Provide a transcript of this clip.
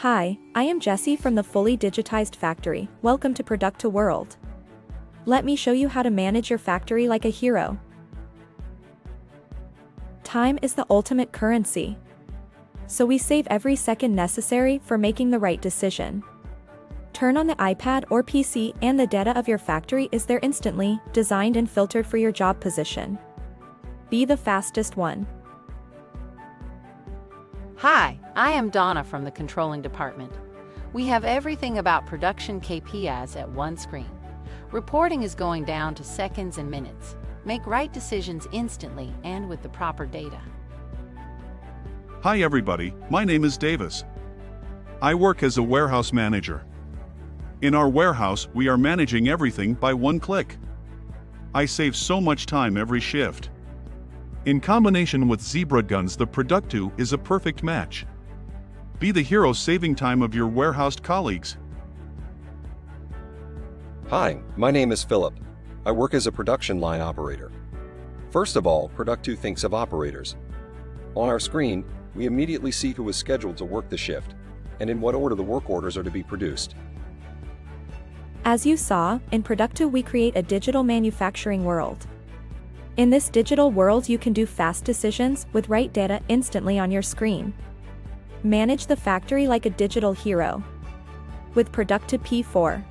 Hi, I am Jessie from the Fully Digitized Factory. Welcome to Productoo World. Let me show you how to manage your factory like a hero. Time is the ultimate currency. So we save every second necessary for making the right decision. Turn on the iPad or PC and the data of your factory is there instantly, designed and filtered for your job position. Be the fastest one. Hi, I am Donna from the Controlling Department. We have everything about production KPIs at one screen. Reporting is going down to seconds and minutes. Make right decisions instantly and with the proper data. Hi everybody, my name is Davis. I work as a warehouse manager. In our warehouse, we are managing everything by one click. I save so much time every shift. In combination with Zebra Guns, the Productoo is a perfect match. Be the hero saving time of your warehouse colleagues. Hi, my name is Philip. I work as a production line operator. First of all, Productoo thinks of operators. On our screen, we immediately see who is scheduled to work the shift, and in what order the work orders are to be produced. As you saw, in Productoo we create a digital manufacturing world. In this digital world you can do fast decisions with right data instantly on your screen. Manage the factory like a digital hero with Productoo P4.